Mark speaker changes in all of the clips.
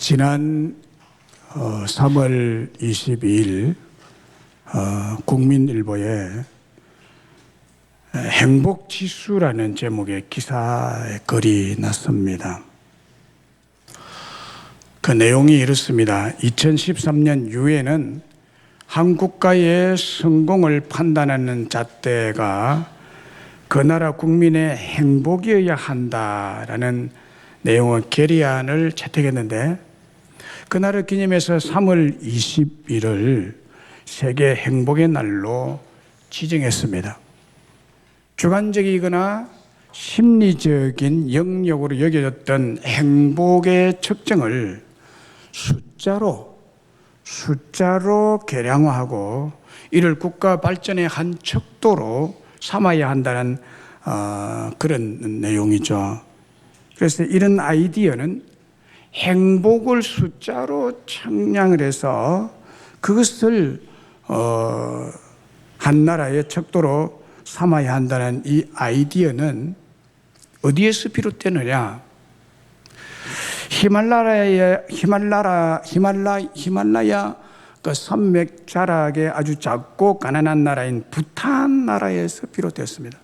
Speaker 1: 지난 3월 22일 국민일보에 행복지수라는 제목의 기사에 글이 났습니다. 그 내용이 이렇습니다. 2013년 유엔은 한 국가의 성공을 판단하는 잣대가 그 나라 국민의 행복이어야 한다라는 내용의 결의안을 채택했는데, 그날을 기념해서 3월 20일을 세계 행복의 날로 지정했습니다. 주관적이거나 심리적인 영역으로 여겨졌던 행복의 측정을 숫자로 계량화하고 이를 국가 발전의 한 척도로 삼아야 한다는 그런 내용이죠. 그래서 이런 아이디어는 행복을 숫자로 측량을 해서 그것을 한 나라의 척도로 삼아야 한다는 이 아이디어는 어디에서 비롯되느냐? 히말라야 그 산맥 자락에 아주 작고 가난한 나라인 부탄 나라에서 비롯됐습니다.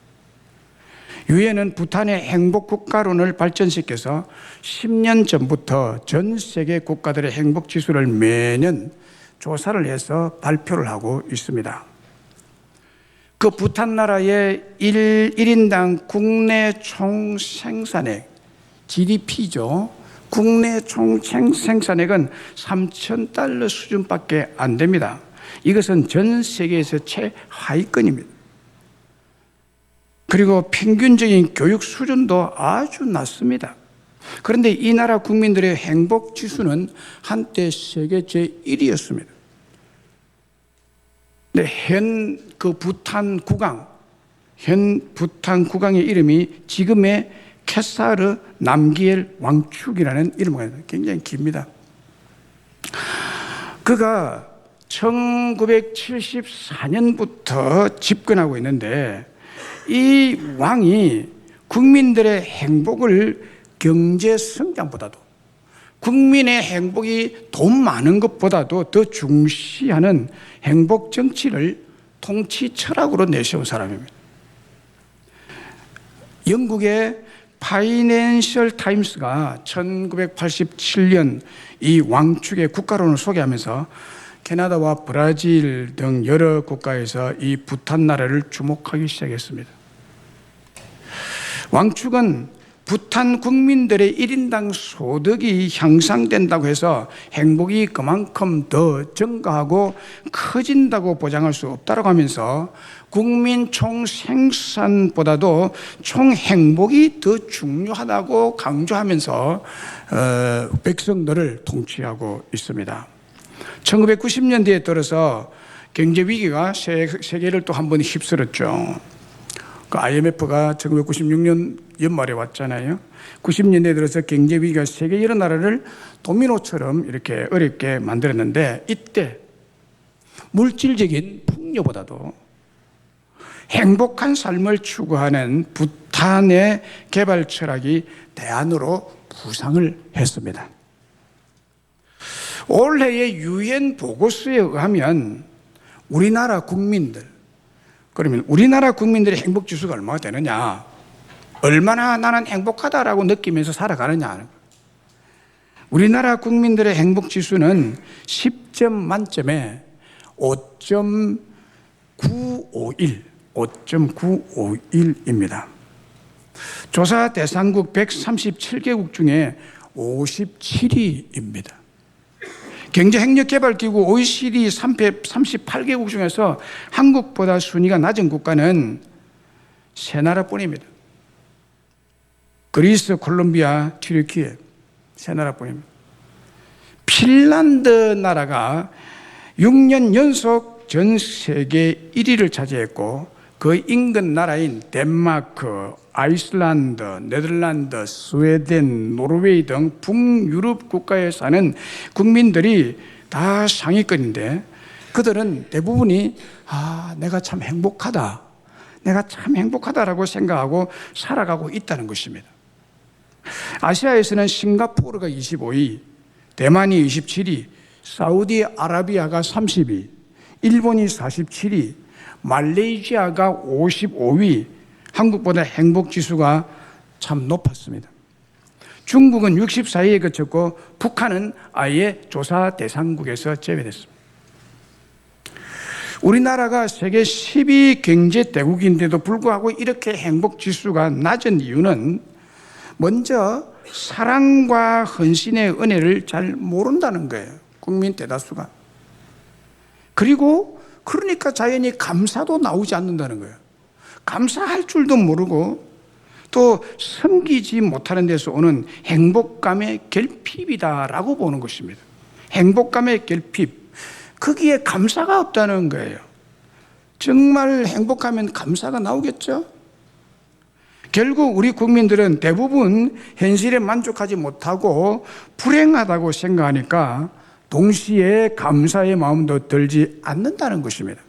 Speaker 1: 유엔은 부탄의 행복 국가론을 발전시켜서 10년 전부터 전 세계 국가들의 행복 지수를 매년 조사를 해서 발표를 하고 있습니다. 그 부탄 나라의 1인당 국내 총생산액, GDP죠. 국내 총생산액은 $3,000 수준밖에 안 됩니다. 이것은 전 세계에서 최하위권입니다. 그리고 평균적인 교육 수준도 아주 낮습니다. 그런데 이 나라 국민들의 행복 지수는 한때 세계 제1위였습니다. 근데 현 부탄 국왕의 이름이 지금의 케사르 남기엘 왕축이라는 이름을 가지고 굉장히 깁니다. 그가 1974년부터 집권하고 있는데, 이 왕이 국민들의 행복을 경제 성장보다도, 국민의 행복이 돈 많은 것보다도 더 중시하는 행복 정치를 통치 철학으로 내세운 사람입니다. 영국의 파이낸셜 타임스가 1987년 이 왕축의 국가론을 소개하면서 캐나다와 브라질 등 여러 국가에서 이 부탄 나라를 주목하기 시작했습니다. 왕축은 부탄 국민들의 1인당 소득이 향상된다고 해서 행복이 그만큼 더 증가하고 커진다고 보장할 수 없다고 하면서 국민 총생산보다도 총행복이 더 중요하다고 강조하면서 백성들을 통치하고 있습니다. 1990년대에 들어서 경제위기가 세계를 또 한 번 휩쓸었죠. 그 IMF가 1996년 연말에 왔잖아요. 90년대에 들어서 경제위기가 세계 여러 나라를 도미노처럼 이렇게 어렵게 만들었는데, 이때 물질적인 풍요보다도 행복한 삶을 추구하는 부탄의 개발 철학이 대안으로 부상을 했습니다. 올해의 유엔 보고서에 의하면 우리나라 국민들의 행복 지수가 얼마나 되느냐, 얼마나 나는 행복하다라고 느끼면서 살아가느냐 하는 거예요. 우리나라 국민들의 행복 지수는 10점 만점에 5.951입니다. 조사 대상국 137개국 중에 57위입니다. 경제협력개발기구 OECD 38개국 중에서 한국보다 순위가 낮은 국가는 3나라뿐입니다. 그리스, 콜롬비아, 튀르키예 3나라뿐입니다. 핀란드 나라가 6년 연속 전 세계 1위를 차지했고, 그 인근 나라인 덴마크, 아이슬란드, 네덜란드, 스웨덴, 노르웨이 등 북유럽 국가에 사는 국민들이 다 상위권인데, 그들은 대부분이 내가 참 행복하다라고 생각하고 살아가고 있다는 것입니다. 아시아에서는 싱가포르가 25위, 대만이 27위, 사우디아라비아가 30위, 일본이 47위, 말레이시아가 55위, 한국보다 행복지수가 참 높았습니다. 중국은 64위에 그쳤고 북한은 아예 조사 대상국에서 제외됐습니다. 우리나라가 세계 10위 경제대국인데도 불구하고 이렇게 행복지수가 낮은 이유는 먼저 사랑과 헌신의 은혜를 잘 모른다는 거예요. 국민 대다수가. 그리고 그러니까 자연히 감사도 나오지 않는다는 거예요. 감사할 줄도 모르고 또 섬기지 못하는 데서 오는 행복감의 결핍이다라고 보는 것입니다. 행복감의 결핍. 거기에 감사가 없다는 거예요. 정말 행복하면 감사가 나오겠죠? 결국 우리 국민들은 대부분 현실에 만족하지 못하고 불행하다고 생각하니까 동시에 감사의 마음도 들지 않는다는 것입니다.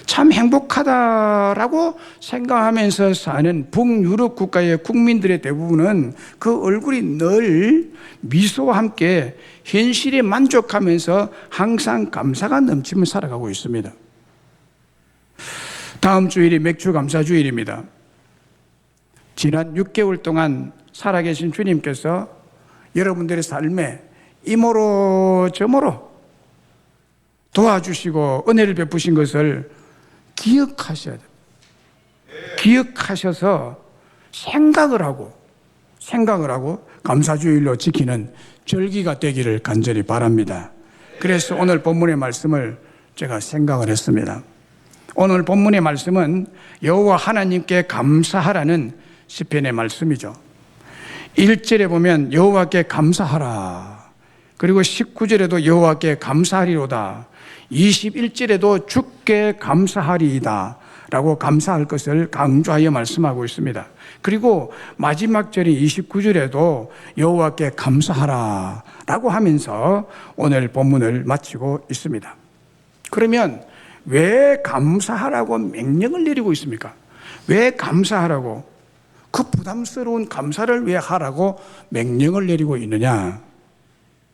Speaker 1: 참 행복하다라고 생각하면서 사는 북유럽 국가의 국민들의 대부분은 그 얼굴이 늘 미소와 함께 현실에 만족하면서 항상 감사가 넘치며 살아가고 있습니다. 다음 주일이 맥주 감사 주일입니다. 지난 6개월 동안 살아계신 주님께서 여러분들의 삶에 이모로 저모로 도와주시고 은혜를 베푸신 것을 기억하셔야 돼요. 기억하셔서 생각을 하고 감사주일로 지키는 절기가 되기를 간절히 바랍니다. 그래서 오늘 본문의 말씀을 제가 생각을 했습니다. 오늘 본문의 말씀은 여호와 하나님께 감사하라는 시편의 말씀이죠. 1절에 보면 여호와께 감사하라. 그리고 19절에도 여호와께 감사하리로다. 21절에도 주께 감사하리이다 라고 감사할 것을 강조하여 말씀하고 있습니다. 그리고 마지막 절인 29절에도 여호와께 감사하라 라고 하면서 오늘 본문을 마치고 있습니다. 그러면 왜 감사하라고 명령을 내리고 있습니까? 왜 감사하라고, 그 부담스러운 감사를 왜 하라고 명령을 내리고 있느냐?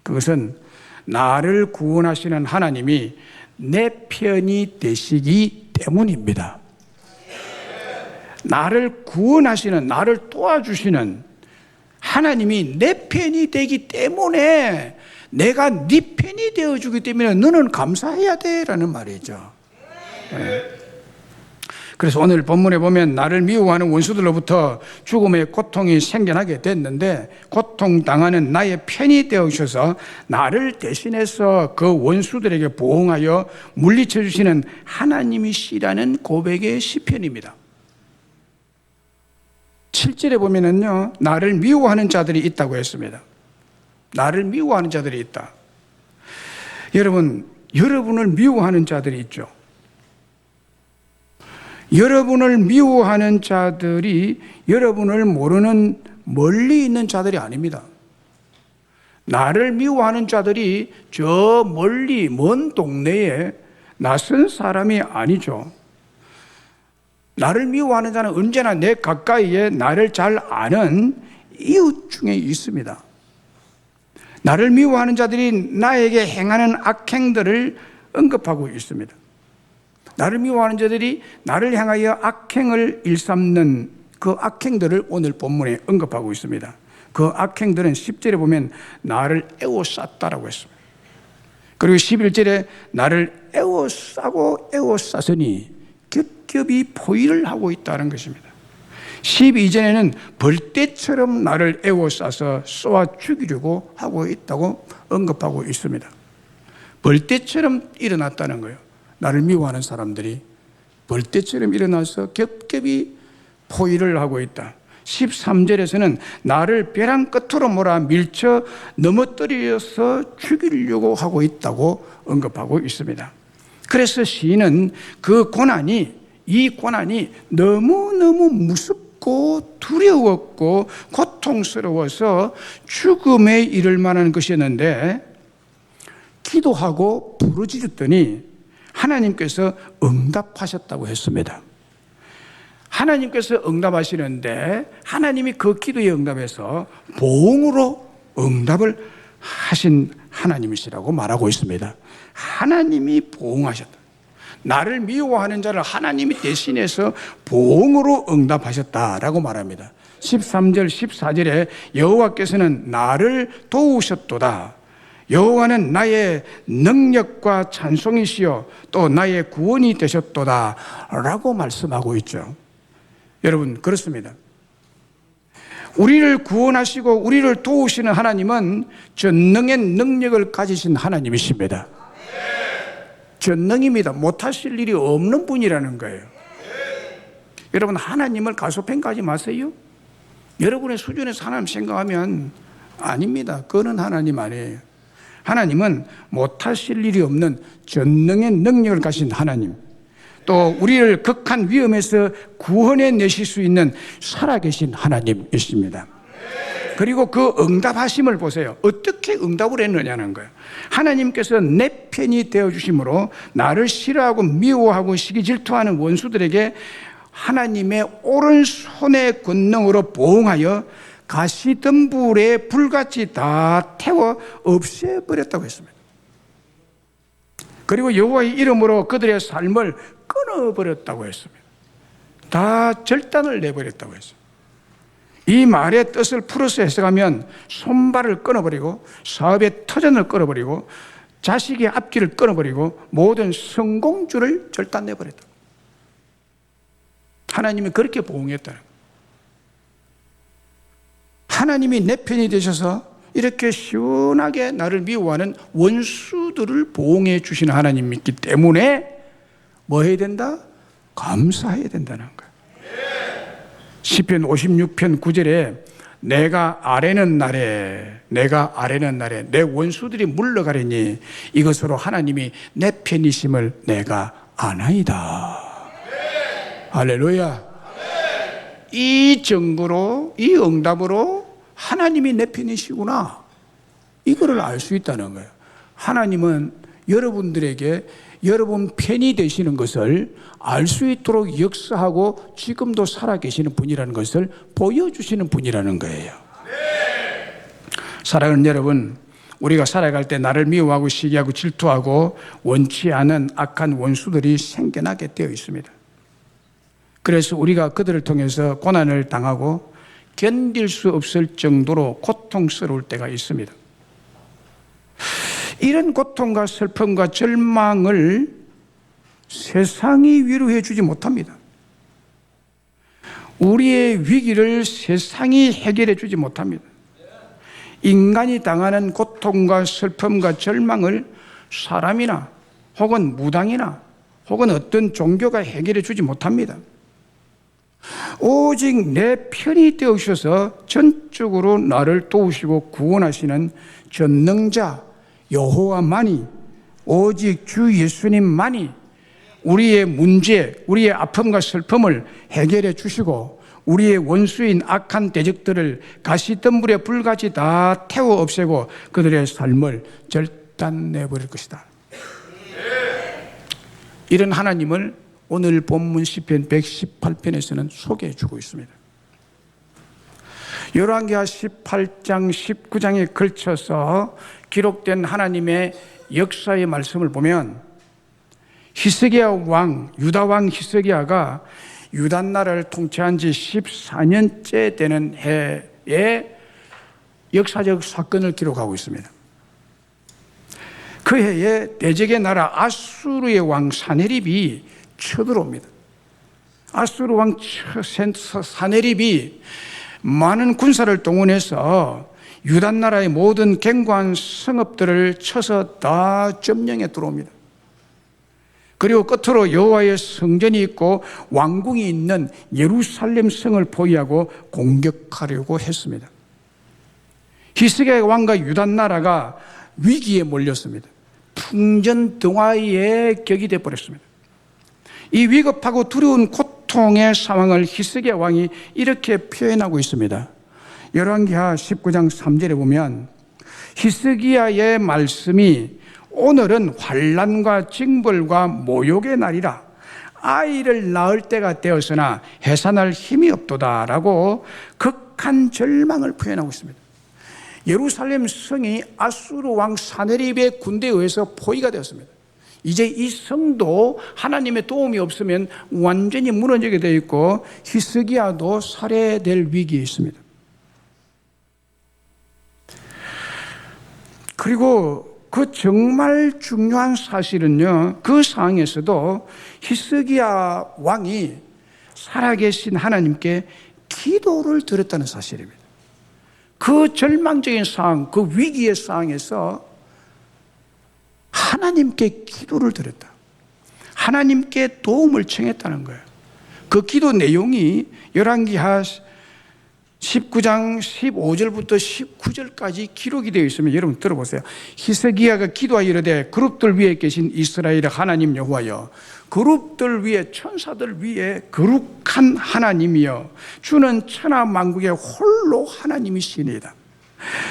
Speaker 1: 그것은 나를 구원하시는 하나님이 내 편이 되시기 때문입니다. 나를 구원하시는, 나를 도와주시는 하나님이 내 편이 되기 때문에 내가 네 편이 되어주기 때문에 너는 감사해야 돼라는 말이죠. 그래서 오늘 본문에 보면 나를 미워하는 원수들로부터 죽음의 고통이 생겨나게 됐는데 고통당하는 나의 편이 되어주셔서 나를 대신해서 그 원수들에게 보응하여 물리쳐 주시는 하나님이시라는 고백의 시편입니다. 7절에 보면은요, 나를 미워하는 자들이 있다고 했습니다. 나를 미워하는 자들이 있다. 여러분을 미워하는 자들이 있죠. 여러분을 미워하는 자들이 여러분을 모르는 멀리 있는 자들이 아닙니다. 나를 미워하는 자들이 저 멀리 먼 동네에 낯선 사람이 아니죠. 나를 미워하는 자는 언제나 내 가까이에 나를 잘 아는 이웃 중에 있습니다. 나를 미워하는 자들이 나에게 행하는 악행들을 언급하고 있습니다. 나를 미워하는 자들이 나를 향하여 악행을 일삼는 그 악행들을 오늘 본문에 언급하고 있습니다. 그 악행들은 10절에 보면 나를 애워쌌다라고 했습니다. 그리고 11절에 나를 애워싸니 겹겹이 포위를 하고 있다는 것입니다. 12절에는 벌떼처럼 나를 애워싸서 쏘아 죽이려고 하고 있다고 언급하고 있습니다. 벌떼처럼 일어났다는 거예요. 나를 미워하는 사람들이 벌떼처럼 일어나서 겹겹이 포위를 하고 있다. 13절에서는 나를 벼랑 끝으로 몰아 밀쳐 넘어뜨려서 죽이려고 하고 있다고 언급하고 있습니다. 그래서 시인은 이 고난이 너무너무 무섭고 두려웠고 고통스러워서 죽음에 이를 만한 것이었는데 기도하고 부르짖었더니 하나님께서 응답하셨다고 했습니다. 하나님께서 응답하시는데 하나님이 그 기도에 응답해서 보응으로 응답을 하신 하나님이시라고 말하고 있습니다. 하나님이 보응하셨다. 나를 미워하는 자를 하나님이 대신해서 보응으로 응답하셨다라고 말합니다. 13절 14절에 여호와께서는 나를 도우셨도다. 여호와는 나의 능력과 찬송이시여 또 나의 구원이 되셨도다 라고 말씀하고 있죠. 여러분, 그렇습니다. 우리를 구원하시고 우리를 도우시는 하나님은 전능의 능력을 가지신 하나님이십니다. 전능입니다. 못하실 일이 없는 분이라는 거예요. 여러분, 하나님을 가소평가하지 마세요. 여러분의 수준에서 하나님 생각하면 아닙니다. 그거는 하나님 아니에요. 하나님은 못하실 일이 없는 전능의 능력을 가진 하나님, 또 우리를 극한 위험에서 구원해 내실 수 있는 살아계신 하나님이십니다. 그리고 그 응답하심을 보세요. 어떻게 응답을 했느냐는 거예요. 하나님께서 내 편이 되어주심으로 나를 싫어하고 미워하고 시기 질투하는 원수들에게 하나님의 오른손의 권능으로 보응하여 가시덤불에 불같이 다 태워 없애버렸다고 했습니다. 그리고 여호와의 이름으로 그들의 삶을 끊어버렸다고 했습니다. 다 절단을 내버렸다고 했습니다. 이 말의 뜻을 풀어서 해석하면 손발을 끊어버리고 사업의 터전을 끊어버리고 자식의 앞길을 끊어버리고 모든 성공줄을 절단내버렸다. 하나님이 그렇게 보응했다는 거예요. 하나님이 내 편이 되셔서 이렇게 시원하게 나를 미워하는 원수들을 보응해 주시는 하나님이기 때문에 뭐 해야 된다? 감사해야 된다는 거예요. 시편 56편 9절에 내가 아뢰는 날에 내 원수들이 물러가리니 이것으로 하나님이 내 편이심을 내가 아나이다. 할렐루야. 이 증거로, 이 응답으로 하나님이 내 편이시구나, 이거를 알 수 있다는 거예요. 하나님은 여러분들에게 여러분 편이 되시는 것을 알 수 있도록 역사하고 지금도 살아계시는 분이라는 것을 보여주시는 분이라는 거예요. 사랑하는 여러분, 우리가 살아갈 때 나를 미워하고 시기하고 질투하고 원치 않은 악한 원수들이 생겨나게 되어 있습니다. 그래서 우리가 그들을 통해서 고난을 당하고 견딜 수 없을 정도로 고통스러울 때가 있습니다. 이런 고통과 슬픔과 절망을 세상이 위로해 주지 못합니다. 우리의 위기를 세상이 해결해 주지 못합니다. 인간이 당하는 고통과 슬픔과 절망을 사람이나 혹은 무당이나 혹은 어떤 종교가 해결해 주지 못합니다. 오직 내 편이 되어주셔서 전적으로 나를 도우시고 구원하시는 전능자 여호와만이, 오직 주 예수님만이 우리의 문제, 우리의 아픔과 슬픔을 해결해 주시고 우리의 원수인 악한 대적들을 가시덤불에 불같이 다 태워 없애고 그들의 삶을 절단내버릴 것이다. 이런 하나님을 오늘 본문 시편 118편에서는 소개해 주고 있습니다. 열왕기하 18장 19장에 걸쳐서 기록된 하나님의 역사의 말씀을 보면 히스기야 왕, 유다 왕 히스기야가 유다 나라를 통치한 지 14년째 되는 해에 역사적 사건을 기록하고 있습니다. 그 해에 대적의 나라 아수르의 왕 사네립이 쳐들어옵니다. 아수르 왕 사네립이 많은 군사를 동원해서 유다 나라의 모든 견고한 성읍들을 쳐서 다 점령해 들어옵니다. 그리고 끝으로 여호와의 성전이 있고 왕궁이 있는 예루살렘 성을 포위하고 공격하려고 했습니다. 히스기야 왕과 유다 나라가 위기에 몰렸습니다. 풍전등화의 격이 되어 버렸습니다. 이 위급하고 두려운 고통의 상황을 히스기야 왕이 이렇게 표현하고 있습니다. 열왕기하 19장 3절에 보면 히스기야의 말씀이 오늘은 환난과 징벌과 모욕의 날이라 아이를 낳을 때가 되었으나 해산할 힘이 없도다 라고 극한 절망을 표현하고 있습니다. 예루살렘 성이 아수르 왕 사네립의 군대에 의해서 포위가 되었습니다. 이제 이 성도 하나님의 도움이 없으면 완전히 무너지게 되어 있고 히스기야도 살해될 위기에 있습니다. 그리고 그 정말 중요한 사실은요, 그 상황에서도 히스기야 왕이 살아계신 하나님께 기도를 드렸다는 사실입니다. 그 절망적인 상황, 그 위기의 상황에서 하나님께 기도를 드렸다. 하나님께 도움을 청했다는 거예요. 그 기도 내용이 열왕기하 19장 15절부터 19절까지 기록이 되어 있으면 여러분 들어보세요. 히스기야가 기도하여 이르되 그룹들 위에 계신 이스라엘의 하나님 여호와여, 그룹들 위에, 천사들 위에 거룩한 하나님이여, 주는 천하 만국의 홀로 하나님이시니이다.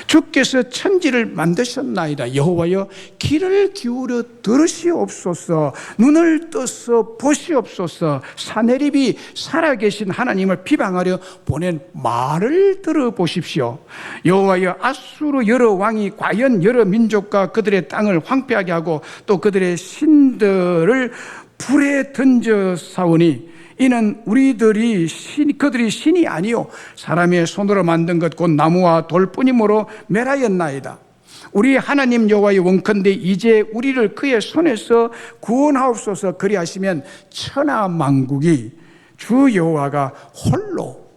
Speaker 1: 주께서 천지를 만드셨나이다. 여호와여, 귀를 기울여 들으시옵소서. 눈을 떠서 보시옵소서. 사네립이 살아계신 하나님을 비방하려 보낸 말을 들어보십시오. 여호와여, 아수르 여러 왕이 과연 여러 민족과 그들의 땅을 황폐하게 하고 또 그들의 신들을 불에 던져 사오니 이는 그들이 신이 아니요 사람의 손으로 만든 것 곧 나무와 돌뿐이므로 멸하였나이다. 우리 하나님 여호와의 원컨대 이제 우리를 그의 손에서 구원하옵소서. 그리하시면 천하 만국이 주 여호와가 홀로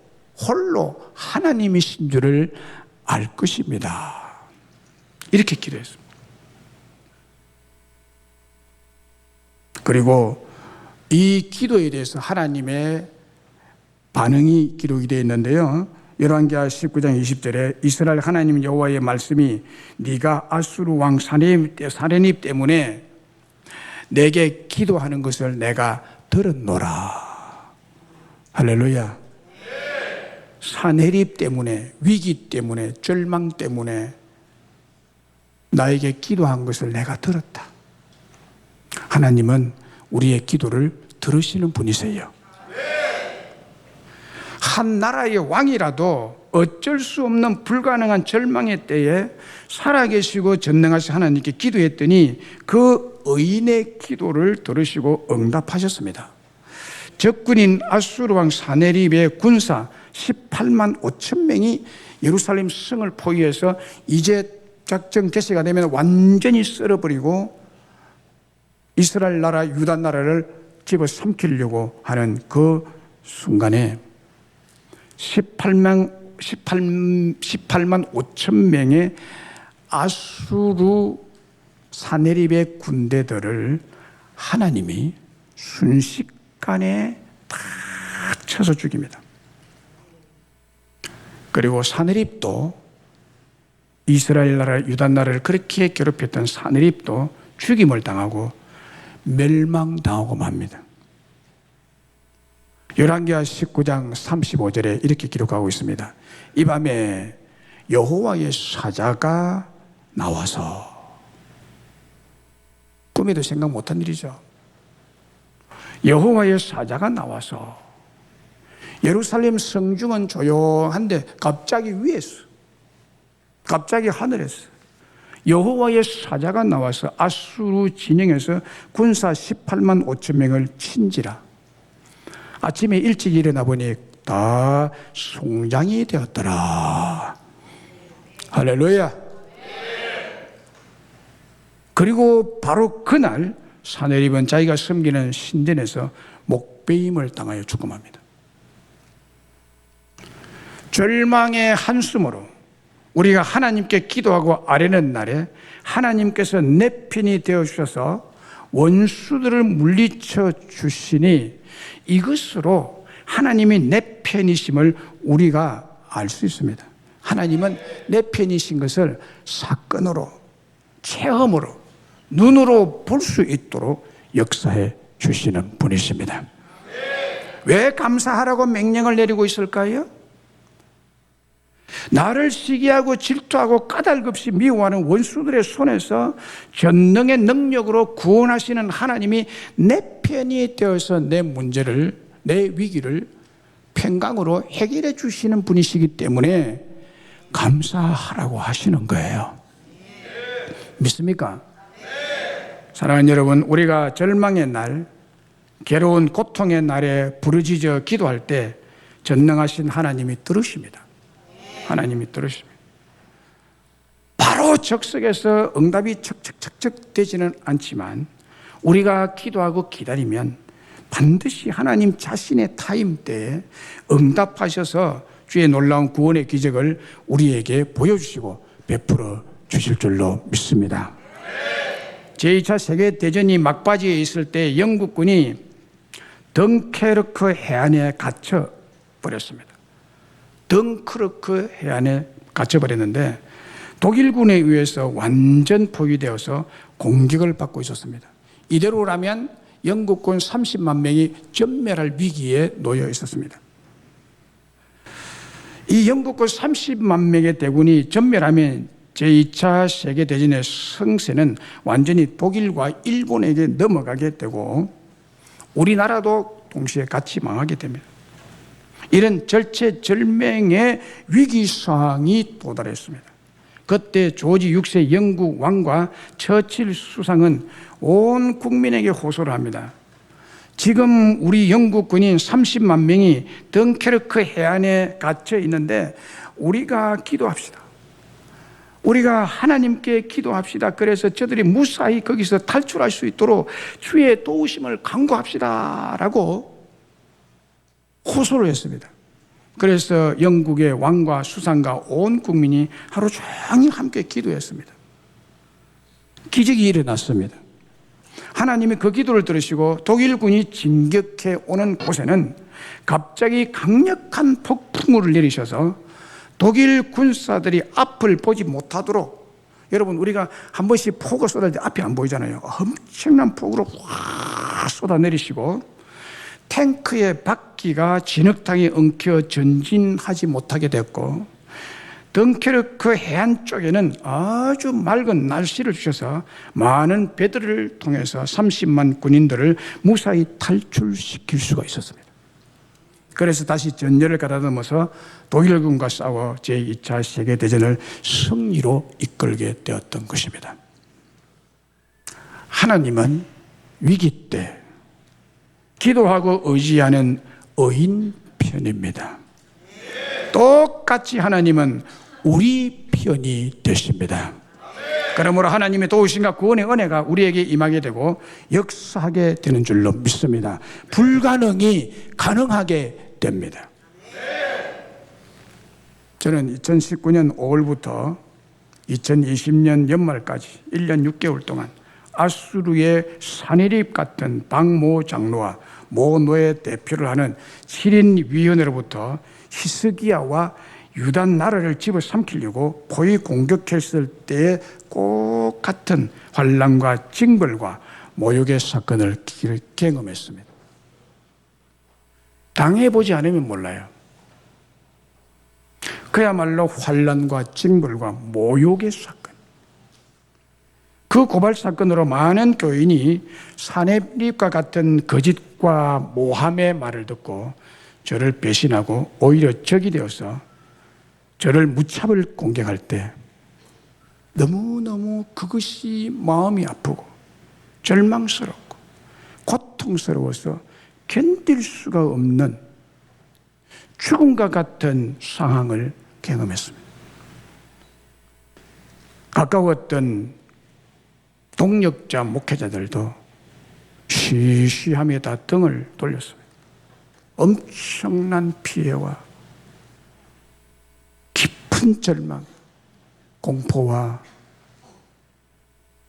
Speaker 1: 하나님이신 줄을 알 것입니다. 이렇게 기도했습니다. 그리고 이 기도에 대해서 하나님의 반응이 기록이 되어 있는데요, 열왕기하 19장 20절에 이스라엘 하나님 여호와의 말씀이 네가 아수르 왕 사네립 때문에 내게 기도하는 것을 내가 들었노라. 할렐루야. 사네립 때문에, 위기 때문에, 절망 때문에 나에게 기도한 것을 내가 들었다. 하나님은 우리의 기도를 들으시는 분이세요. 한 나라의 왕이라도 어쩔 수 없는 불가능한 절망의 때에 살아계시고 전능하신 하나님께 기도했더니 그 의인의 기도를 들으시고 응답하셨습니다. 적군인 아수르 왕 사네립의 군사 18만 5천 명이 예루살렘 성을 포위해서 이제 작정 개시가 되면 완전히 썰어버리고 이스라엘 나라, 유다 나라를 집어삼키려고 하는 그 순간에 18만 5천 명의 아수르 사네립의 군대들을 하나님이 순식간에 다 쳐서 죽입니다. 그리고 사네립도, 이스라엘 나라, 유다 나라를 그렇게 괴롭혔던 사네립도 죽임을 당하고 멸망당하고 맙니다. 열왕기하 19장 35절에 이렇게 기록하고 있습니다. 이 밤에 여호와의 사자가 나와서, 꿈에도 생각 못한 일이죠. 여호와의 사자가 나와서 예루살렘 성중은 조용한데 갑자기 위에서, 갑자기 하늘에서 여호와의 사자가 나와서 아수르 진영에서 군사 18만 5천 명을 친지라. 아침에 일찍 일어나 보니 다 송장이 되었더라. 할렐루야. 그리고 바로 그날 사네립은 자기가 섬기는 신전에서 목배임을 당하여 죽음합니다. 절망의 한숨으로 우리가 하나님께 기도하고 아뢰는 날에 하나님께서 내 편이 되어주셔서 원수들을 물리쳐 주시니 이것으로 하나님이 내 편이심을 우리가 알 수 있습니다. 하나님은 내 편이신 것을 사건으로, 체험으로, 눈으로 볼 수 있도록 역사해 주시는 분이십니다. 왜 감사하라고 명령을 내리고 있을까요? 나를 시기하고 질투하고 까닭없이 미워하는 원수들의 손에서 전능의 능력으로 구원하시는 하나님이 내 편이 되어서 내 문제를, 내 위기를 평강으로 해결해 주시는 분이시기 때문에 감사하라고 하시는 거예요. 믿습니까? 사랑하는 여러분, 우리가 절망의 날, 괴로운 고통의 날에 부르짖어 기도할 때 전능하신 하나님이 들으십니다. 하나님이 들으십니다. 바로 적석에서 응답이 척척척척 되지는 않지만 우리가 기도하고 기다리면 반드시 하나님 자신의 타임 때에 응답하셔서 주의 놀라운 구원의 기적을 우리에게 보여주시고 베풀어 주실 줄로 믿습니다. 제2차 세계대전이 막바지에 있을 때 영국군이 덩케르크 해안에 갇혀버렸습니다. 덩크르크 해안에 갇혀버렸는데 독일군에 의해서 완전 포위되어서 공격을 받고 있었습니다. 이대로라면 영국군 30만 명이 전멸할 위기에 놓여 있었습니다. 이 영국군 30만 명의 대군이 전멸하면 제2차 세계대전의 성세는 완전히 독일과 일본에게 넘어가게 되고 우리나라도 동시에 같이 망하게 됩니다. 이런 절체절명의 위기 상황이 도달했습니다. 그때 조지 6세 영국 왕과 처칠 수상은 온 국민에게 호소를 합니다. 지금 우리 영국군인 30만 명이 덩케르크 해안에 갇혀 있는데 우리가 기도합시다. 우리가 하나님께 기도합시다. 그래서 저들이 무사히 거기서 탈출할 수 있도록 주의 도우심을 간구합시다 라고 호소를 했습니다. 그래서 영국의 왕과 수상과 온 국민이 하루 종일 함께 기도했습니다. 기적이 일어났습니다. 하나님이 그 기도를 들으시고 독일군이 진격해 오는 곳에는 갑자기 강력한 폭풍우를 내리셔서 독일 군사들이 앞을 보지 못하도록, 여러분 우리가 한 번씩 폭을 쏟을 때 앞이 안 보이잖아요. 엄청난 폭으로 확 쏟아내리시고 탱크의 바퀴가 진흙탕에 엉켜 전진하지 못하게 됐고 덩케르크 해안 쪽에는 아주 맑은 날씨를 주셔서 많은 배들을 통해서 30만 군인들을 무사히 탈출시킬 수가 있었습니다. 그래서 다시 전열을 가다듬어서 독일군과 싸워 제2차 세계대전을 승리로 이끌게 되었던 것입니다. 하나님은 위기 때 기도하고 의지하는 의인 편입니다. 똑같이 하나님은 우리 편이 되십니다. 그러므로 하나님의 도우심과 구원의 은혜가 우리에게 임하게 되고 역사하게 되는 줄로 믿습니다. 불가능이 가능하게 됩니다. 저는 2019년 5월부터 2020년 연말까지 1년 6개월 동안 아수르의 산해립 같은 박모 장로와 모 노예 대표를 하는 7인 위원회로부터 히스기야와 유다 나라를 집어삼키려고 포위 공격했을 때의 꼭 같은 환난과 징벌과 모욕의 사건을 경험했습니다. 당해보지 않으면 몰라요. 그야말로 환난과 징벌과 모욕의 사건. 그 고발 사건으로 많은 교인이 산해립과 같은 거짓과 모함의 말을 듣고 저를 배신하고 오히려 적이 되어서 저를 무차별 공격할 때 너무너무 그것이 마음이 아프고 절망스럽고 고통스러워서 견딜 수가 없는 죽음과 같은 상황을 경험했습니다. 가까웠던 동력자 목회자들도 쉬쉬하며 다 등을 돌렸습니다. 엄청난 피해와 깊은 절망, 공포와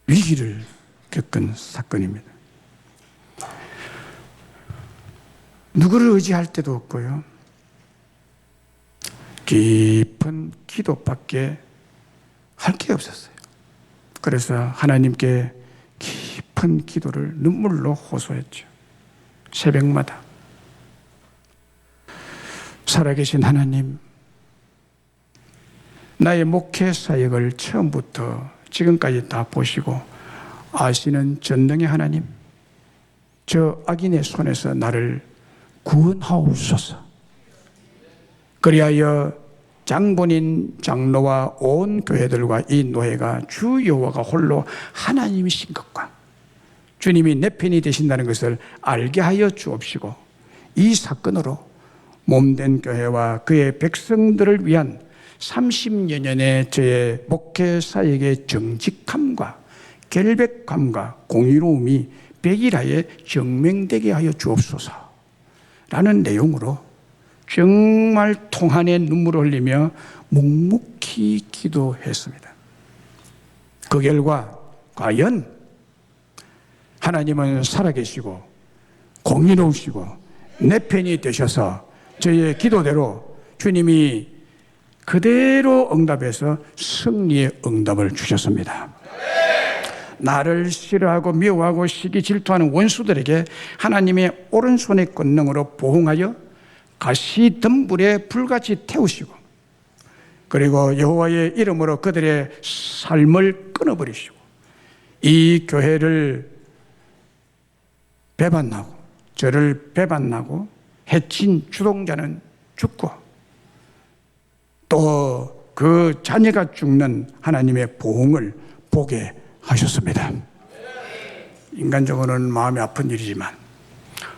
Speaker 1: 위기를 겪은 사건입니다. 누구를 의지할 때도 없고요. 깊은 기도밖에 할 게 없었어요. 그래서 하나님께 깊은 기도를 눈물로 호소했죠. 새벽마다. 살아계신 하나님, 나의 목회 사역을 처음부터 지금까지 다 보시고 아시는 전능의 하나님, 저 악인의 손에서 나를 구원하옵소서. 그리하여 장본인 장로와 온 교회들과 이 노예가 주 여호와가 홀로 하나님이신 것과 주님이 내 편이 되신다는 것을 알게 하여 주옵시고, 이 사건으로 몸된 교회와 그의 백성들을 위한 30여 년의 저의 목회 사역의 정직함과 결백함과 공의로움이 백일하에 증명되게 하여 주옵소서 라는 내용으로 정말 통한의 눈물을 흘리며 묵묵히 기도했습니다. 그 결과 과연 하나님은 살아계시고 공의로우시고 내 편이 되셔서 저의 기도대로 주님이 그대로 응답해서 승리의 응답을 주셨습니다. 나를 싫어하고 미워하고 시기 질투하는 원수들에게 하나님의 오른손의 권능으로 보응하여 가시덤불에 불같이 태우시고, 그리고 여호와의 이름으로 그들의 삶을 끊어버리시고, 이 교회를 배반하고 저를 배반하고 해친 주동자는 죽고 또 그 자녀가 죽는 하나님의 보응을 보게 하셨습니다. 인간적으로는 마음이 아픈 일이지만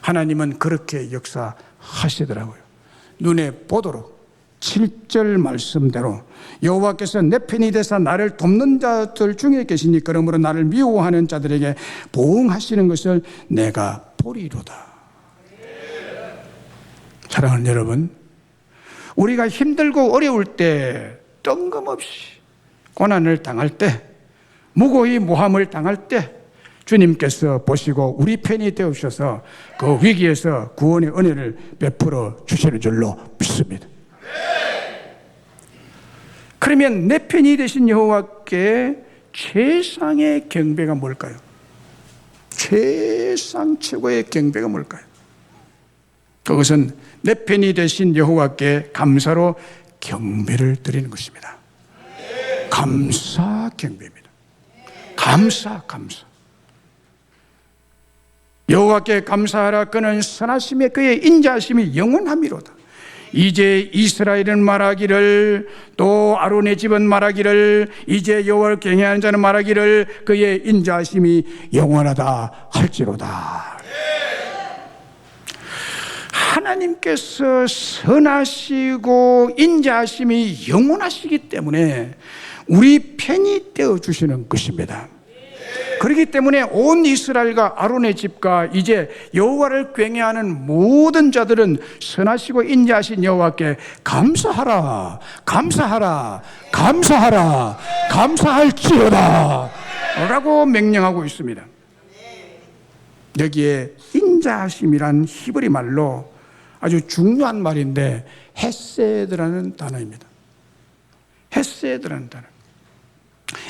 Speaker 1: 하나님은 그렇게 역사하시더라고요. 눈에 보도록 7절 말씀대로 여호와께서 내 편이 되사 나를 돕는 자들 중에 계시니 그러므로 나를 미워하는 자들에게 보응하시는 것을 내가 보리로다. 사랑하는 여러분, 우리가 힘들고 어려울 때, 뜬금없이 고난을 당할 때, 무고히 모함을 당할 때 주님께서 보시고 우리 편이 되어주셔서 그 위기에서 구원의 은혜를 베풀어 주시는 줄로 믿습니다. 그러면 내 편이 되신 여호와께 최상의 경배가 뭘까요? 최상 최고의 경배가 뭘까요? 그것은 내 편이 되신 여호와께 감사로 경배를 드리는 것입니다. 감사 경배입니다. 감사. 여호와께 감사하라. 그는 선하심에 그의 인자하심이 영원함이로다. 이제 이스라엘은 말하기를, 또 아론의 집은 말하기를, 이제 여호와를 경외하는 자는 말하기를 그의 인자하심이 영원하다 할지로다. 하나님께서 선하시고 인자하심이 영원하시기 때문에 우리 편이 되어주시는 것입니다. 그렇기 때문에 온 이스라엘과 아론의 집과 이제 여호와를 경외하는 모든 자들은 선하시고 인자하신 여호와께 감사하라, 감사하라, 감사하라, 감사할지어다 라고 명령하고 있습니다. 여기에 인자하심이란 히브리 말로 아주 중요한 말인데 헤세드라는 단어입니다. 헤세드라는 단어.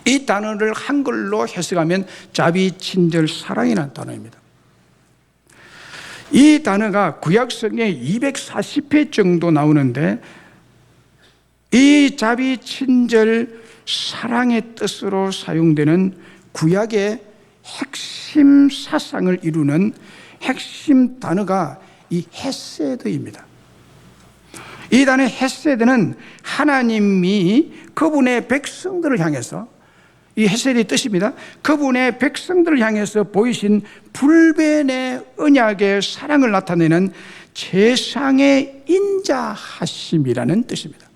Speaker 1: 이 단어를 한글로 해석하면 자비, 친절, 사랑이라는 단어입니다. 이 단어가 구약성에 240회 정도 나오는데 이 자비, 친절, 사랑의 뜻으로 사용되는 구약의 핵심 사상을 이루는 핵심 단어가 이 헤세드입니다. 이 단어의 헤세드는 하나님이 그분의 백성들을 향해서, 이 헤세드의 뜻입니다. 그분의 백성들을 향해서 보이신 불변의 언약의 사랑을 나타내는 최상의 인자하심이라는 뜻입니다.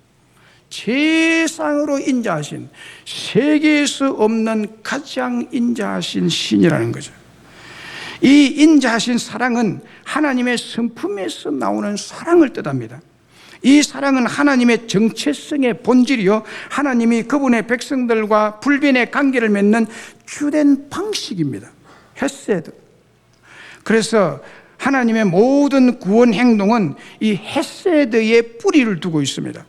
Speaker 1: 최상으로 인자하신, 세계에서 없는 가장 인자하신 신이라는 거죠. 이 인자하신 사랑은 하나님의 성품에서 나오는 사랑을 뜻합니다. 이 사랑은 하나님의 정체성의 본질이요, 하나님이 그분의 백성들과 불변의 관계를 맺는 주된 방식입니다. 헤세드. 그래서 하나님의 모든 구원 행동은 이 헤세드의 뿌리를 두고 있습니다.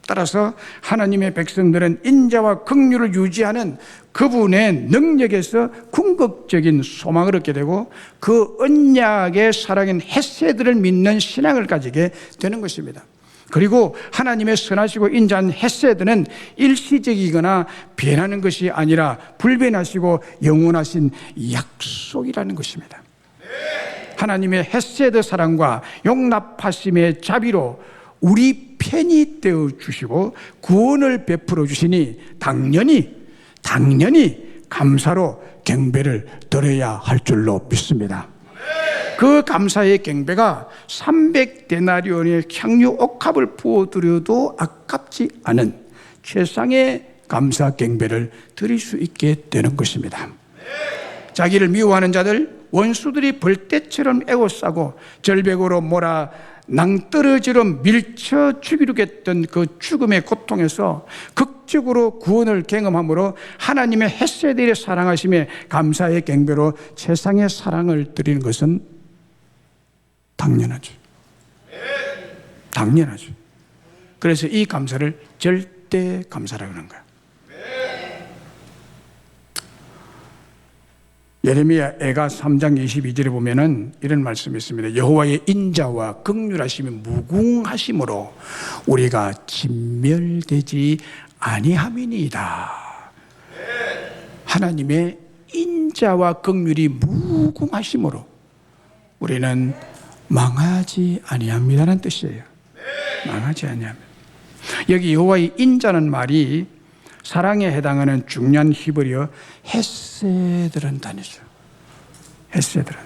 Speaker 1: 따라서 하나님의 백성들은 인자와 긍휼을 유지하는 그분의 능력에서 궁극적인 소망을 얻게 되고 그 언약의 사랑인 헤세드를 믿는 신앙을 가지게 되는 것입니다. 그리고 하나님의 선하시고 인자한 헤세드는 일시적이거나 변하는 것이 아니라 불변하시고 영원하신 약속이라는 것입니다. 하나님의 헤세드 사랑과 용납하심의 자비로 우리 편히 떼어 주시고 구원을 베풀어 주시니 당연히 감사로 경배를 드려야 할 줄로 믿습니다. 그 감사의 경배가 300데나리온의 향유 옥합을 부어드려도 아깝지 않은 최상의 감사 경배를 드릴 수 있게 되는 것입니다. 자기를 미워하는 자들, 원수들이 벌떼처럼 에워싸고 절벽으로 몰아 낭떠러지로 밀쳐 죽이려고 했던 그 죽음의 고통에서 극적으로 구원을 경험함으로 하나님의 헷세들의 사랑하심에 감사의 경배로 최상의 사랑을 드리는 것은 당연하죠. 당연하죠. 그래서 이 감사를 절대 감사라고 하는 거예요. 예레미야 애가 3장 22절에 보면은 이런 말씀이 있습니다. 여호와의 인자와 긍휼하심이 무궁하심으로 우리가 진멸되지 아니함이니이다. 하나님의 인자와 긍휼이 무궁하심으로 우리는 망하지 아니합니다라는 뜻이에요. 망하지 아니합니다. 여기 여호와의 인자는 말이 사랑에 해당하는 중요한 히브리어 헤세드라는 단어죠. 헤세드는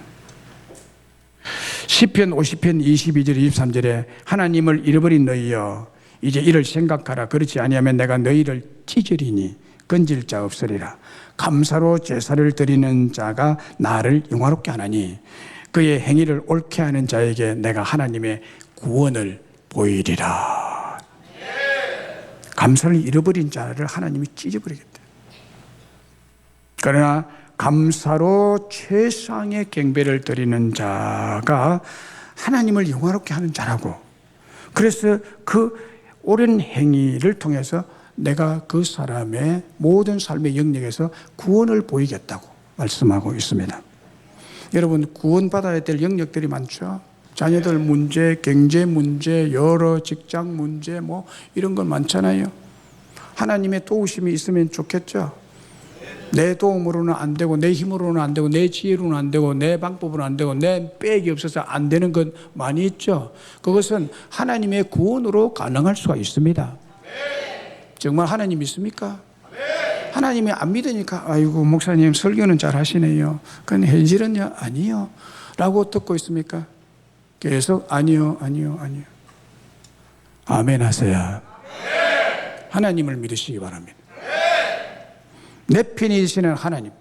Speaker 1: 시편 50편 22절 23절에 하나님을 잃어버린 너희여 이제 이를 생각하라. 그렇지 아니하면 내가 너희를 찢으리니 건질 자 없으리라. 감사로 제사를 드리는 자가 나를 영화롭게 하나니 그의 행위를 옳게 하는 자에게 내가 하나님의 구원을 보이리라. 감사를 잃어버린 자를 하나님이 찢어버리겠다. 그러나 감사로 최상의 경배를 드리는 자가 하나님을 영화롭게 하는 자라고. 그래서 그 옳은 행위를 통해서 내가 그 사람의 모든 삶의 영역에서 구원을 보이겠다고 말씀하고 있습니다. 여러분, 구원받아야 될 영역들이 많죠. 자녀들 문제, 경제 문제, 여러 직장 문제 뭐 이런 건 많잖아요. 하나님의 도우심이 있으면 좋겠죠. 내 도움으로는 안 되고 내 힘으로는 안 되고 내 지혜로는 안 되고 내 방법으로는 안 되고 내 백이 없어서 안 되는 건 많이 있죠. 그것은 하나님의 구원으로 가능할 수가 있습니다. 정말 하나님 믿습니까? 하나님이 안 믿으니까 아이고 목사님 설교는 잘 하시네요. 그건 현실은요 아니요 라고 듣고 있습니까? 계속 아니요. 아멘 하세요. 하나님을 믿으시기 바랍니다. 내 편이 되시는 하나님.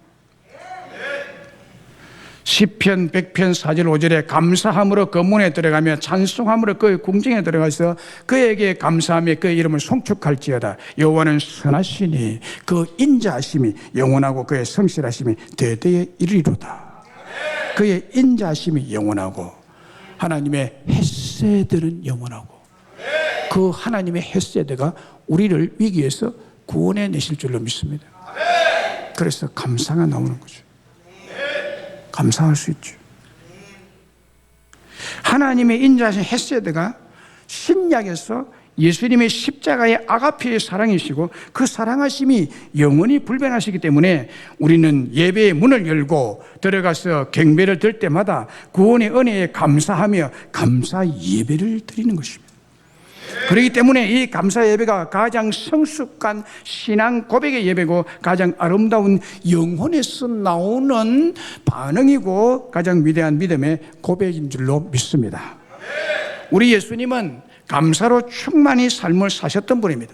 Speaker 1: 시편 100편 4절 5절에 감사함으로 그 문에 들어가며 찬송함으로 그의 궁정에 들어가서 그에게 감사하며 그의 이름을 송축할지어다. 여호와는 선하시니 그 인자하심이 영원하고 그의 성실하심이 대대에 이르리로다. 그의 인자하심이 영원하고 하나님의 헤세드는 영원하고 그 하나님의 헤세드가 우리를 위기에서 구원해 내실 줄로 믿습니다. 그래서 감사가 나오는 거죠. 감사할 수 있죠. 하나님의 인자하신 헤세드가 신약에서 예수님의 십자가의 아가페의 사랑이시고 그 사랑하심이 영원히 불변하시기 때문에 우리는 예배의 문을 열고 들어가서 경배를 드릴 때마다 구원의 은혜에 감사하며 감사 예배를 드리는 것입니다. 그렇기 때문에 이 감사 예배가 가장 성숙한 신앙 고백의 예배고 가장 아름다운 영혼에서 나오는 반응이고 가장 위대한 믿음의 고백인 줄로 믿습니다. 우리 예수님은 감사로 충만히 삶을 사셨던 분입니다.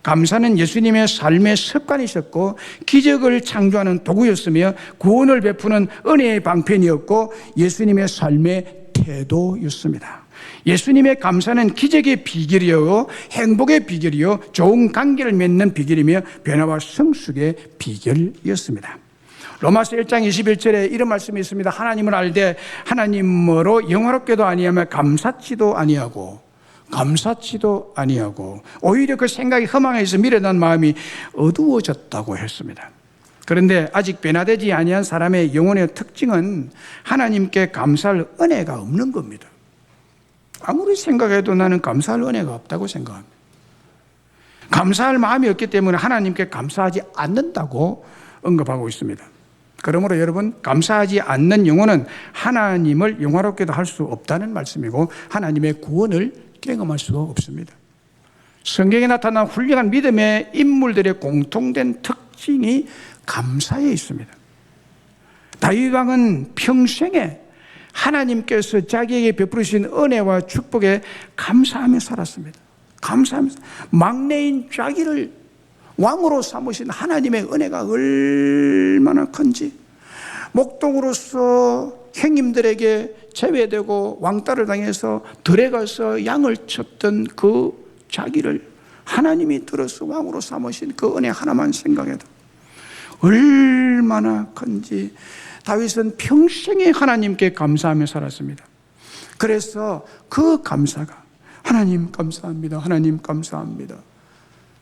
Speaker 1: 감사는 예수님의 삶의 습관이셨고 기적을 창조하는 도구였으며 구원을 베푸는 은혜의 방편이었고 예수님의 삶의 태도였습니다. 예수님의 감사는 기적의 비결이요 행복의 비결이요 좋은 관계를 맺는 비결이며 변화와 성숙의 비결이었습니다. 로마서 1장 21절에 이런 말씀이 있습니다. 하나님을 알되 하나님으로 영화롭게도 아니하며 감사치도 아니하고 오히려 그 생각이 허망해서 미련한 마음이 어두워졌다고 했습니다. 그런데 아직 변화되지 아니한 사람의 영혼의 특징은 하나님께 감사할 은혜가 없는 겁니다. 아무리 생각해도 나는 감사할 은혜가 없다고 생각합니다. 감사할 마음이 없기 때문에 하나님께 감사하지 않는다고 언급하고 있습니다. 그러므로 여러분, 감사하지 않는 영혼은 하나님을 영화롭게도 할 수 없다는 말씀이고 하나님의 구원을 경험할 수가 없습니다. 성경에 나타난 훌륭한 믿음의 인물들의 공통된 특징이 감사에 있습니다. 다윗 왕은 평생에 하나님께서 자기에게 베푸르신 은혜와 축복에 감사하며 살았습니다. 감사하면서 막내인 자기를 왕으로 삼으신 하나님의 은혜가 얼마나 큰지, 목동으로서 형님들에게 제외되고 왕따를 당해서 들에 가서 양을 쳤던 그 자기를 하나님이 들어서 왕으로 삼으신 그 은혜 하나만 생각해도 얼마나 큰지 다윗은 평생에 하나님께 감사하며 살았습니다. 그래서 그 감사가 하나님 감사합니다, 하나님 감사합니다,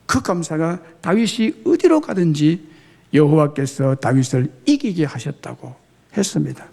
Speaker 1: 그 감사가 다윗이 어디로 가든지 여호와께서 다윗을 이기게 하셨다고 했습니다.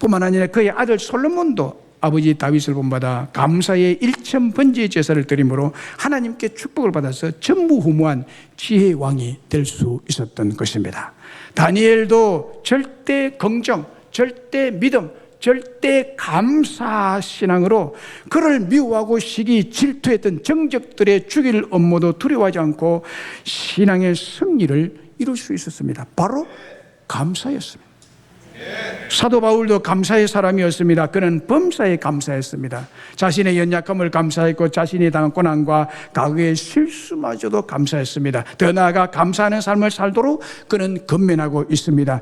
Speaker 1: 뿐만 아니라 그의 아들 솔로몬도 아버지 다윗을 본받아 감사의 일천번째 제사를 드림으로 하나님께 축복을 받아서 전무후무한 지혜의 왕이 될 수 있었던 것입니다. 다니엘도 절대 긍정, 절대 믿음, 절대 감사 신앙으로 그를 미워하고 시기 질투했던 정적들의 죽일 업무도 두려워하지 않고 신앙의 승리를 이룰 수 있었습니다. 바로 감사였습니다. 사도 바울도 감사의 사람이었습니다. 그는 범사에 감사했습니다. 자신의 연약함을 감사했고 자신이 당한 고난과 과거의 실수마저도 감사했습니다. 더 나아가 감사하는 삶을 살도록 그는 건면하고 있습니다.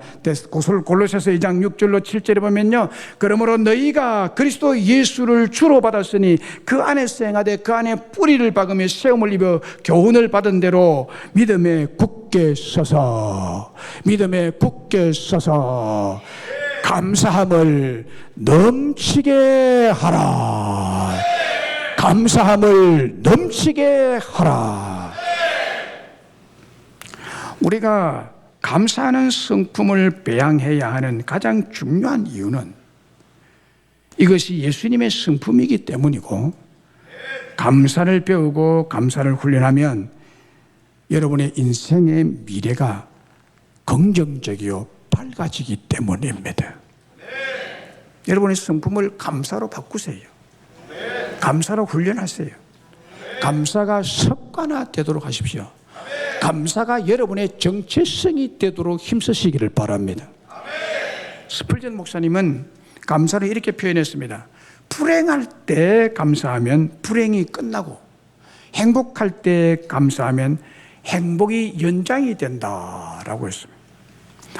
Speaker 1: 골로새서 2장 6절로 7절에 보면요, 그러므로 너희가 그리스도 예수를 주로 받았으니 그 안에서 행하되 그 안에 뿌리를 박으며 세움을 입어 교훈을 받은 대로 믿음에 굳게 서서, 믿음에 굳게 서서 감사함을 넘치게 하라. 감사함을 넘치게 하라. 우리가 감사하는 성품을 배양해야 하는 가장 중요한 이유는 이것이 예수님의 성품이기 때문이고, 감사를 배우고 감사를 훈련하면 여러분의 인생의 미래가 긍정적이요 밝아지기 때문입니다. 여러분의 성품을 감사로 바꾸세요. 감사로 훈련하세요. 감사가 습관화되도록 하십시오. 감사가 여러분의 정체성이 되도록 힘쓰시기를 바랍니다. 스펄전 목사님은 감사를 이렇게 표현했습니다. 불행할 때 감사하면 불행이 끝나고, 행복할 때 감사하면 행복이 연장이 된다라고 했습니다.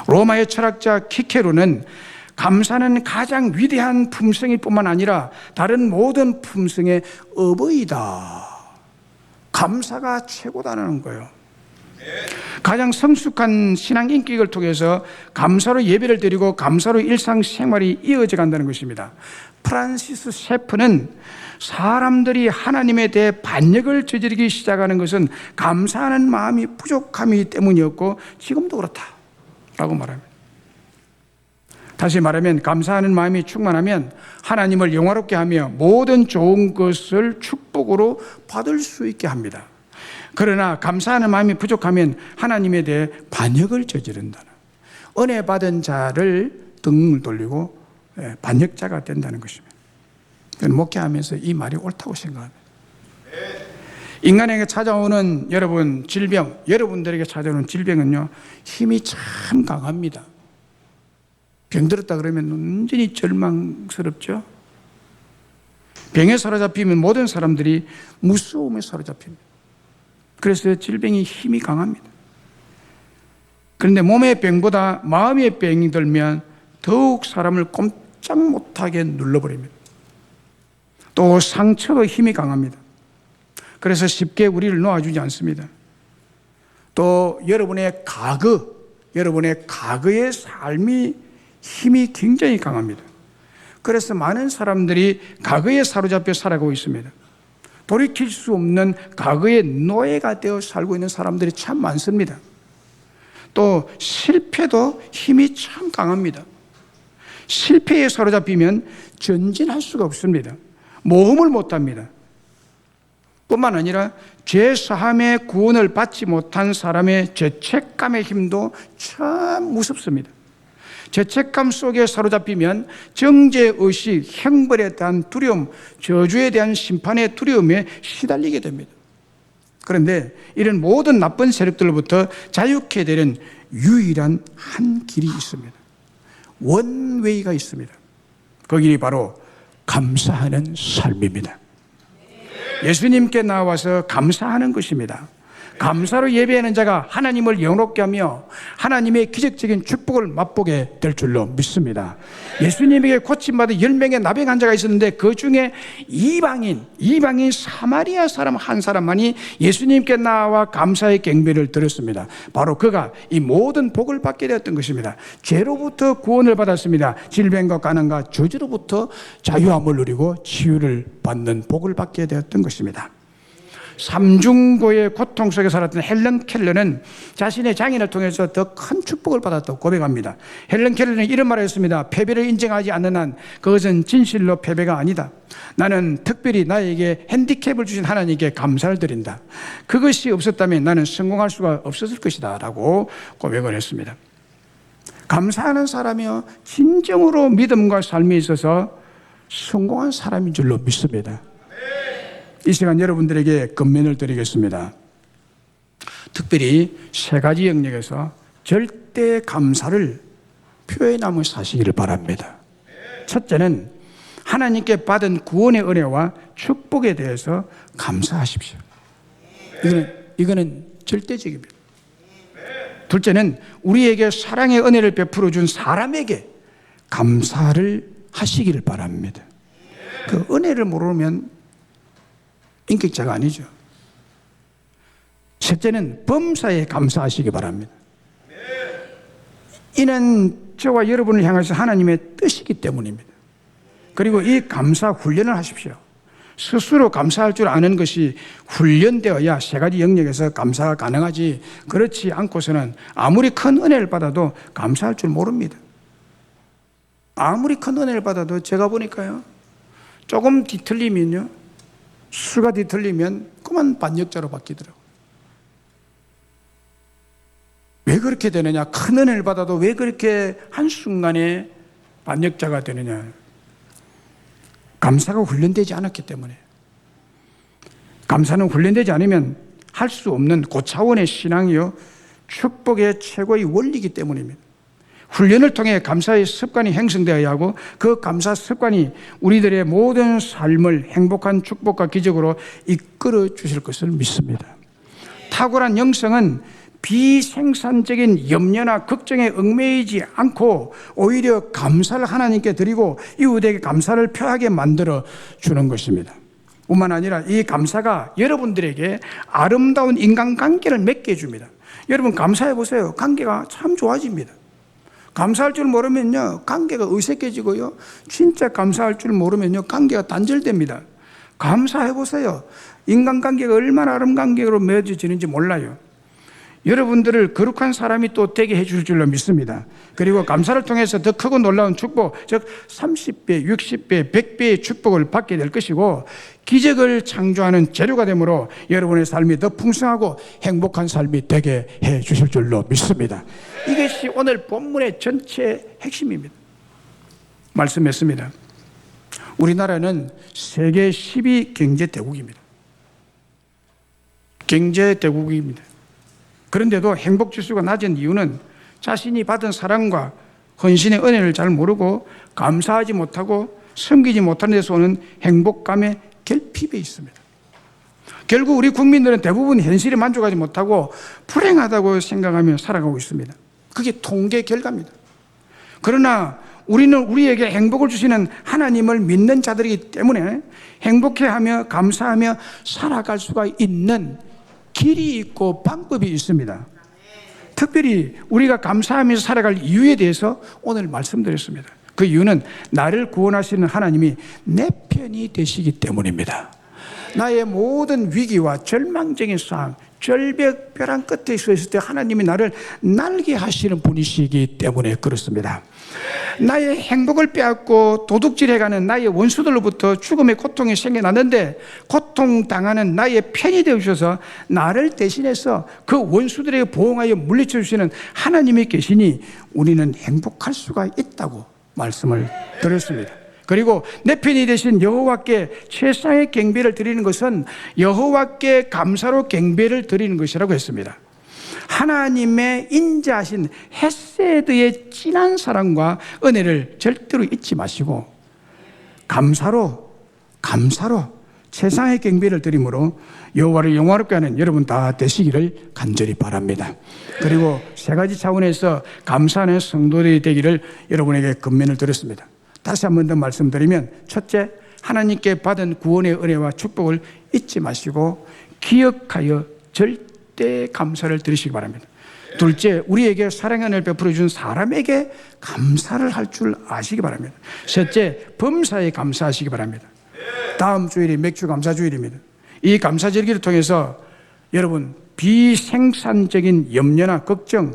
Speaker 1: 로마의 철학자 키케로는 감사는 가장 위대한 품성일 뿐만 아니라 다른 모든 품성의 어버이다. 감사가 최고다는 거예요. 가장 성숙한 신앙 인격을 통해서 감사로 예배를 드리고 감사로 일상생활이 이어져 간다는 것입니다. 프란시스 세프는 사람들이 하나님에 대해 반역을 저지르기 시작하는 것은 감사하는 마음이 부족함이기 때문이었고 지금도 그렇다라고 말합니다. 다시 말하면 감사하는 마음이 충만하면 하나님을 영화롭게 하며 모든 좋은 것을 축복으로 받을 수 있게 합니다. 그러나 감사하는 마음이 부족하면 하나님에 대해 반역을 저지른다는, 은혜 받은 자를 등을 돌리고 반역자가 된다는 것입니다. 목회하면서 이 말이 옳다고 생각합니다. 인간에게 찾아오는 여러분 질병, 여러분들에게 찾아오는 질병은요, 힘이 참 강합니다. 병들었다 그러면 완전히 절망스럽죠. 병에 사로잡히면 모든 사람들이 무서움에 사로잡힙니다. 그래서 질병이 힘이 강합니다. 그런데 몸의 병보다 마음의 병이 들면 더욱 사람을 꼼짝 못하게 눌러버립니다. 또 상처가 힘이 강합니다. 그래서 쉽게 우리를 놓아주지 않습니다. 또 여러분의 과거의 삶이 힘이 굉장히 강합니다. 그래서 많은 사람들이 과거에 사로잡혀 살아가고 있습니다. 돌이킬 수 없는 과거의 노예가 되어 살고 있는 사람들이 참 많습니다. 또 실패도 힘이 참 강합니다. 실패에 사로잡히면 전진할 수가 없습니다. 모험을 못합니다. 뿐만 아니라 죄 사함의 구원을 받지 못한 사람의 죄책감의 힘도 참 무섭습니다. 죄책감 속에 사로잡히면 정죄의식, 형벌에 대한 두려움, 저주에 대한 심판의 두려움에 시달리게 됩니다. 그런데 이런 모든 나쁜 세력들로부터 자유케 되는 유일한 한 길이 있습니다. 원웨이가 있습니다. 그 길이 바로 감사하는 삶입니다. 예수님께 나와서 감사하는 것입니다. 감사로 예배하는 자가 하나님을 영롭게 하며 하나님의 기적적인 축복을 맛보게 될 줄로 믿습니다. 예수님에게 고침받은 10명의 나병 환자가 있었는데 그 중에 이방인 사마리아 사람 한 사람만이 예수님께 나와 감사의 경배를 드렸습니다. 바로 그가 이 모든 복을 받게 되었던 것입니다. 죄로부터 구원을 받았습니다. 질병과 가난과 저주로부터 자유함을 누리고 치유를 받는 복을 받게 되었던 것입니다. 삼중고의 고통 속에 살았던 헬런 켈러는 자신의 장인을 통해서 더 큰 축복을 받았다고 고백합니다. 헬런 켈러는 이런 말을 했습니다. 패배를 인정하지 않는 한 그것은 진실로 패배가 아니다. 나는 특별히 나에게 핸디캡을 주신 하나님께 감사를 드린다. 그것이 없었다면 나는 성공할 수가 없었을 것이다 라고 고백을 했습니다. 감사하는 사람이요 진정으로 믿음과 삶에 있어서 성공한 사람인 줄로 믿습니다. 이 시간 여러분들에게 권면을 드리겠습니다. 특별히 세 가지 영역에서 절대 감사를 표현하며 사시기를 바랍니다. 첫째는 하나님께 받은 구원의 은혜와 축복에 대해서 감사하십시오. 이거는 절대적입니다. 둘째는 우리에게 사랑의 은혜를 베풀어 준 사람에게 감사를 하시기를 바랍니다. 그 은혜를 모르면 인격자가 아니죠. 셋째는 범사에 감사하시기 바랍니다. 이는 저와 여러분을 향해서 하나님의 뜻이기 때문입니다. 그리고 이 감사 훈련을 하십시오. 스스로 감사할 줄 아는 것이 훈련되어야 세 가지 영역에서 감사가 가능하지, 그렇지 않고서는 아무리 큰 은혜를 받아도 감사할 줄 모릅니다. 아무리 큰 은혜를 받아도 제가 보니까요, 조금 뒤틀리면요, 수가 뒤틀리면 그만 반역자로 바뀌더라고요. 왜 그렇게 되느냐? 큰 은혜를 받아도 왜 그렇게 한순간에 반역자가 되느냐? 감사가 훈련되지 않았기 때문에. 감사는 훈련되지 않으면 할 수 없는 고차원의 신앙이요, 축복의 최고의 원리이기 때문입니다. 훈련을 통해 감사의 습관이 형성되어야 하고 그 감사 습관이 우리들의 모든 삶을 행복한 축복과 기적으로 이끌어 주실 것을 믿습니다. 탁월한 영성은 비생산적인 염려나 걱정에 얽매이지 않고 오히려 감사를 하나님께 드리고 이웃에게 감사를 표하게 만들어 주는 것입니다. 뿐만 아니라 이 감사가 여러분들에게 아름다운 인간관계를 맺게 해줍니다. 여러분 감사해 보세요. 관계가 참 좋아집니다. 감사할 줄 모르면요, 관계가 어색해지고요, 진짜 감사할 줄 모르면요, 관계가 단절됩니다. 감사해 보세요. 인간관계가 얼마나 아름다운 관계로 맺어지는지 몰라요. 여러분들을 거룩한 사람이 또 되게 해줄 줄로 믿습니다. 그리고 감사를 통해서 더 크고 놀라운 축복, 즉 30배, 60배, 100배의 축복을 받게 될 것이고 기적을 창조하는 재료가 되므로 여러분의 삶이 더 풍성하고 행복한 삶이 되게 해 주실 줄로 믿습니다. 이것이 오늘 본문의 전체 핵심입니다. 말씀했습니다. 우리나라는 세계 10위 경제대국입니다. 경제대국입니다. 그런데도 행복지수가 낮은 이유는 자신이 받은 사랑과 헌신의 은혜를 잘 모르고 감사하지 못하고 섬기지 못하는 데서 오는 행복감의 결핍에 있습니다. 결국 우리 국민들은 대부분 현실에 만족하지 못하고 불행하다고 생각하며 살아가고 있습니다. 그게 통계 결과입니다. 그러나 우리는 우리에게 행복을 주시는 하나님을 믿는 자들이기 때문에 행복해하며 감사하며 살아갈 수가 있는 길이 있고 방법이 있습니다. 특별히 우리가 감사하면서 살아갈 이유에 대해서 오늘 말씀드렸습니다. 그 이유는 나를 구원하시는 하나님이 내 편이 되시기 때문입니다. 나의 모든 위기와 절망적인 상황, 절벽 벼랑 끝에 서 있을 때 하나님이 나를 날게 하시는 분이시기 때문에 그렇습니다. 나의 행복을 빼앗고 도둑질해가는 나의 원수들로부터 죽음의 고통이 생겨났는데 고통당하는 나의 편이 되어주셔서 나를 대신해서 그 원수들에게 보응하여 물리쳐 주시는 하나님이 계시니 우리는 행복할 수가 있다고 말씀을 드렸습니다. 그리고 내 편이 되신 여호와께 최상의 경배를 드리는 것은 여호와께 감사로 경배를 드리는 것이라고 했습니다. 하나님의 인자하신 헤세드의 진한 사랑과 은혜를 절대로 잊지 마시고 감사로 최상의 경배를 드림으로 여호와를 영화롭게 하는 여러분 다 되시기를 간절히 바랍니다. 그리고 세 가지 차원에서 감사하는 성도들이 되기를 여러분에게 권면을 드렸습니다. 다시 한 번 더 말씀드리면, 첫째, 하나님께 받은 구원의 은혜와 축복을 잊지 마시고 기억하여 절대 감사를 드리시기 바랍니다. 둘째, 우리에게 사랑의 은혜를 베풀어 준 사람에게 감사를 할 줄 아시기 바랍니다. 셋째, 범사에 감사하시기 바랍니다. 다음 주일이 맥주 감사주일입니다. 이 감사절기를 통해서 여러분 비생산적인 염려나 걱정,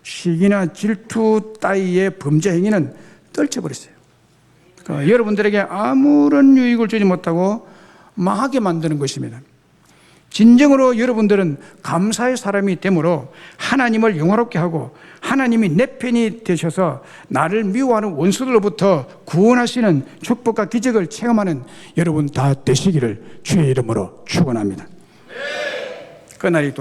Speaker 1: 시기나 질투 따위의 범죄 행위는 떨쳐버렸어요. 그러니까 여러분들에게 아무런 유익을 주지 못하고 망하게 만드는 것입니다. 진정으로 여러분들은 감사의 사람이 되므로 하나님을 영화롭게 하고 하나님이 내 편이 되셔서 나를 미워하는 원수들로부터 구원하시는 축복과 기적을 체험하는 여러분 다 되시기를 주의 이름으로 축원합니다. 그날이